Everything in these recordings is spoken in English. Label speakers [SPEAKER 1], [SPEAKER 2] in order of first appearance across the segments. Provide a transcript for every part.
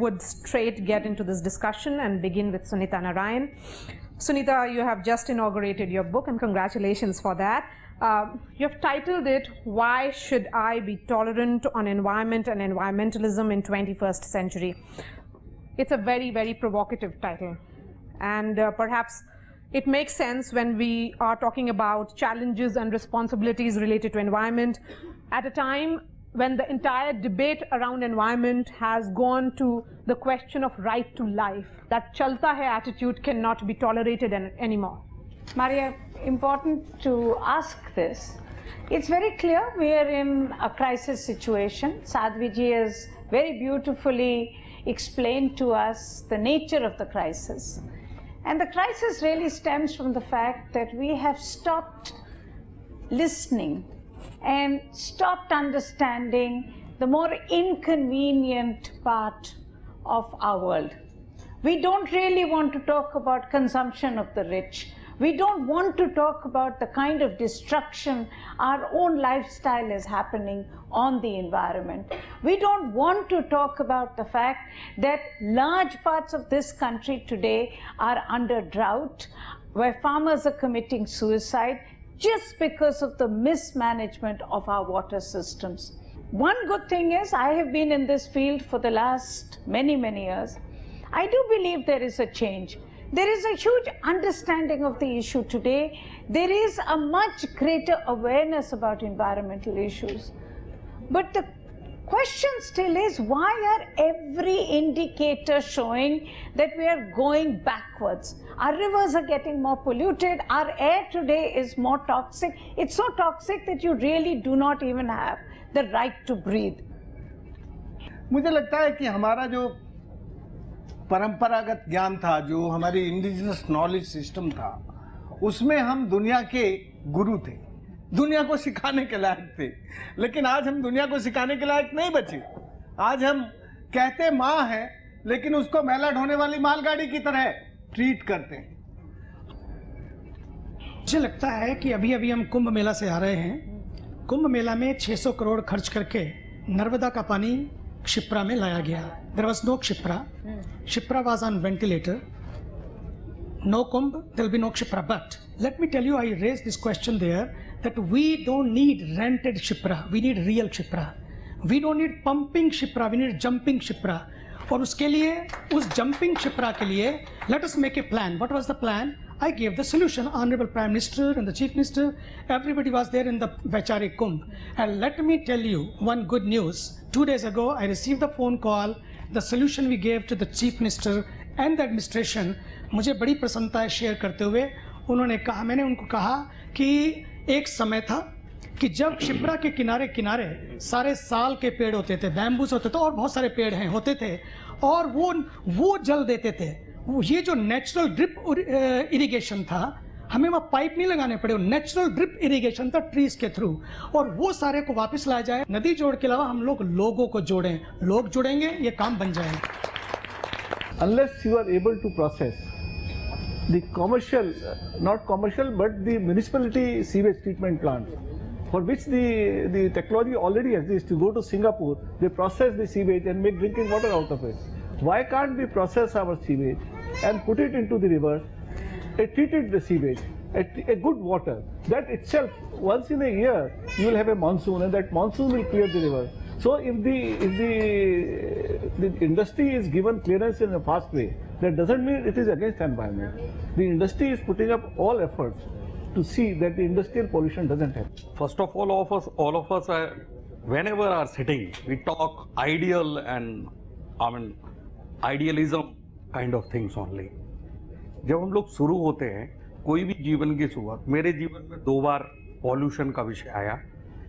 [SPEAKER 1] would straight get into this discussion and begin with Sunita Narayan. Sunita, you have just inaugurated your book, and congratulations for that. You have titled it, "Why Should I Be Tolerant on Environment and Environmentalism in 21st Century?" It's a very, very provocative title. And perhaps it makes sense when we are talking about challenges and responsibilities related to environment at a time when the entire debate around environment has gone to the question of right to life. That chalta hai attitude cannot be tolerated anymore.
[SPEAKER 2] Maria, important to ask this. It's very clear we are in a crisis situation. Sadhviji has very beautifully explained to us the nature of the crisis. And the crisis really stems from the fact that we have stopped listening and stopped understanding the more inconvenient part of our world. We don't really want to talk about consumption of the rich. We don't want to talk about the kind of destruction our own lifestyle is happening on the environment. We don't want to talk about the fact that large parts of this country today are under drought, where farmers are committing suicide just because of the mismanagement of our water systems. One good thing is I have been in this field for the last many, many years. I do believe there is a change. There is a huge understanding of the issue today. There is a much greater awareness about environmental issues. But the question still is, why are every indicator showing that we are going backwards? Our rivers are getting more polluted. Our air today is more toxic. It's so toxic that you really do not even have the right to breathe.
[SPEAKER 3] मुझे लगता है कि हमारा जो परंपरागत ज्ञान था, जो हमारी इंडिजिनस नॉलेज सिस्टम था, उसमें हम दुनिया के गुरु थे, दुनिया को सिखाने के लायक थे। लेकिन आज हम दुनिया को सिखाने के लायक नहीं बचे। आज हम कहते माँ है, लेकिन उसको मैला ढोने वाली मालगाड़ी की तरह ट्रीट करते हैं।
[SPEAKER 4] मुझे लगता है कि अभी अभी हम कुंभ मेला से आ रहे हैं। कुंभ मेला में 600 करोड़ खर्च करके नर्मदा का पानी क्षिप्रा में लाया गया। There was no Kshipra. Kshipra was on ventilator. No Kumbh, there will be no Kshipra. But let me tell you, I raised this question there that we don't need rented Kshipra. We need real Kshipra. We don't need pumping Kshipra. We need jumping Kshipra. और उसके लिए, उस jumping Kshipra के लिए, let us make a plan. What was the plan? I gave the solution. Honorable Prime Minister and the Chief Minister, everybody was there in the Vaishari Kumbh. And let me tell you one good news. 2 days ago, I received the phone call. The solution we gave to the Chief Minister and the administration, मुझे बड़ी प्रसन्नता है share करते हुए। उन्होंने कहा, मैंने उनको कहा कि एक समय था कि जब क्षिप्रा के किनारे किनारे सारे साल के पेड़ होते थे, बैम्बूस होते थे और बहुत सारे पेड़ हैं होते थे, और वो जल देते थे। ये जो नेचुरल ड्रिप इरिगेशन था, हमें वहाँ पाइप नहीं लगाने पड़े, वो नेचुरल ड्रिप इरिगेशन था ट्रीज के थ्रू, और वो सारे को वापस लाया जाए। नदी जोड़ के अलावा हम लोग लोगों को जोड़ें, लोग जुड़ेंगे, ये काम बन जाएगा।
[SPEAKER 5] Unless you are able to process the commercial, not commercial, but the municipality sewage treatment plant, for which the technology already exists. You go to Singapore, they process the sewage and make drinking water out of it. Why can't we process our sewage and put it into the river, treated the sewage, a good water? That itself, once in a year, you will have a monsoon, and that monsoon will clear the river. So if the industry is given clearance in a fast way, that doesn't mean it is against environment. The industry is putting up all efforts to see that the industrial pollution doesn't happen.
[SPEAKER 6] First of all of us are, whenever are sitting, we talk ideal and idealism kind of things only. जब हम लोग शुरू होते हैं कोई भी जीवन की शुरुआत, मेरे जीवन में 2 बार पॉल्यूशन का विषय आया।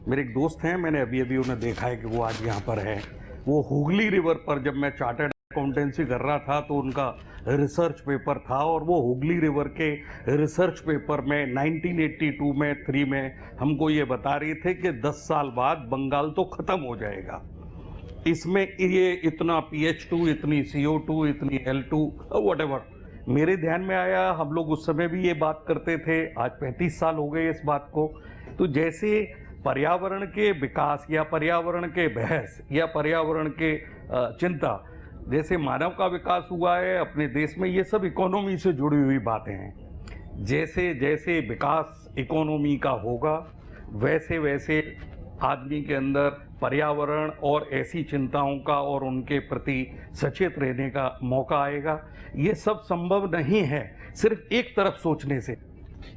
[SPEAKER 6] मेरे एक दोस्त हैं, मैंने अभी उन्हें देखा है कि वो आज यहाँ पर है। वो हुगली रिवर पर जब मैं चार्टर्ड अकाउंटेंसी कर रहा था तो उनका रिसर्च पेपर था, और वो हुगली रिवर के रिसर्च पेपर में 1982 में 3 में हमको ये बता रहे थे कि 10 साल बाद बंगाल तो ख़त्म हो जाएगा, इसमें ये इतना PH2, इतनी CO2, इतनी L2, व्हाटएवर। मेरे ध्यान में आया, हम लोग उस समय भी ये बात करते थे, आज 35 साल हो गए इस बात को। तो जैसे पर्यावरण के विकास या पर्यावरण के बहस या पर्यावरण के चिंता जैसे मानव का विकास हुआ है अपने देश में, ये सब इकोनॉमी से जुड़ी हुई बातें हैं। जैसे जैसे विकास इकोनॉमी का होगा वैसे वैसे आदमी के अंदर पर्यावरण और ऐसी चिंताओं का और उनके प्रति सचेत रहने का मौका आएगा। ये सब संभव नहीं है सिर्फ एक तरफ सोचने से।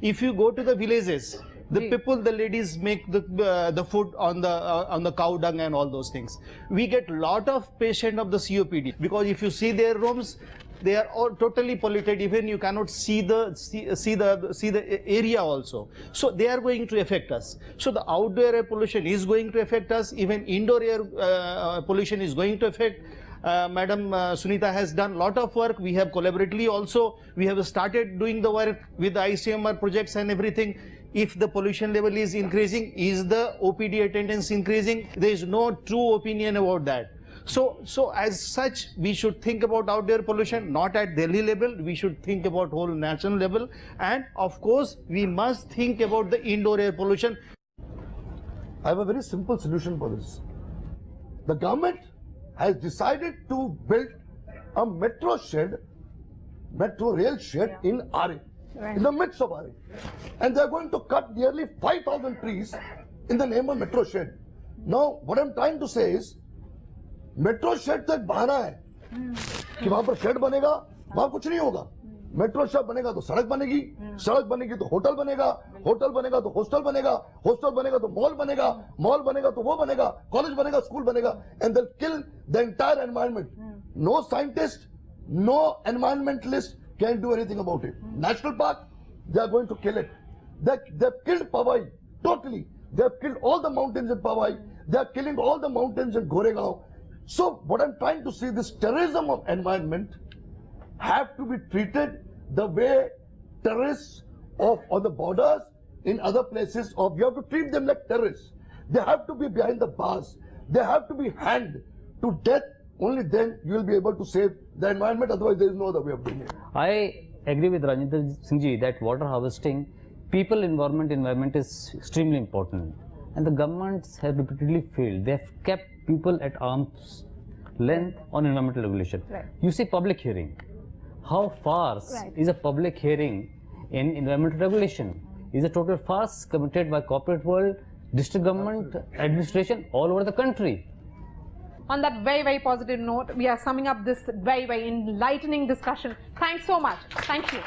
[SPEAKER 7] If you go to the villages, the people, the ladies make the food on the cow dung and all those things. We get lot of patient of the COPD because if you see their rooms, they are all totally polluted. Even you cannot see the area also. So they are going to affect us. So the outdoor air pollution is going to affect us. Even indoor air pollution is going to affect. Madam Sunita has done lot of work. We have collaboratively also. We have started doing the work with the ICMR projects and everything. If the pollution level is increasing, is the OPD attendance increasing? There is no true opinion about that. So as such, we should think about outdoor pollution, not at Delhi level. We should think about whole national level. And of course, we must think about the indoor air pollution.
[SPEAKER 8] I have a very simple solution for this. The government has decided to build a metro rail shed in RA, in the midst of RA. And they are going to cut nearly 5,000 trees in the name of metro shed. Now, what I'm trying to say is, metro shed तो एक बहाना है कि वहां पर shade बनेगा, वहां कुछ नहीं होगा। मेट्रो शेड बनेगा तो सड़क बनेगी, सड़क बनेगी तो होटल बनेगा, होटल बनेगा तो हॉस्टल बनेगा, हॉस्टल बनेगा तो मॉल बनेगा, मॉल बनेगा तो वो बनेगा, कॉलेज बनेगा, स्कूल बनेगा, and they'll kill the entire environment. No scientist, no environmentalist can do anything about it. National Park, they are going to kill it. They've killed Powai totally. They have killed all the mountains in Powai. They are killing all the mountains in Goregaon. So what I'm trying to say, this terrorism of environment have to be treated the way terrorists on the borders in other places, or we have to treat them like terrorists. They have to be behind the bars. They have to be hanged to death. Only then you will be able to save the environment. Otherwise, there is no other way of doing it.
[SPEAKER 9] I agree with Rajinder Singh ji that water harvesting, people, environment is extremely important. And the governments have repeatedly failed. They have kept people at arm's length on environmental regulation.
[SPEAKER 1] Right.
[SPEAKER 9] You see public hearing. How farce is a public hearing in environmental regulation? Is a total farce committed by corporate world, district government, administration all over the country.
[SPEAKER 1] On that very, very positive note, we are summing up this very, very enlightening discussion. Thanks so much. Thank you.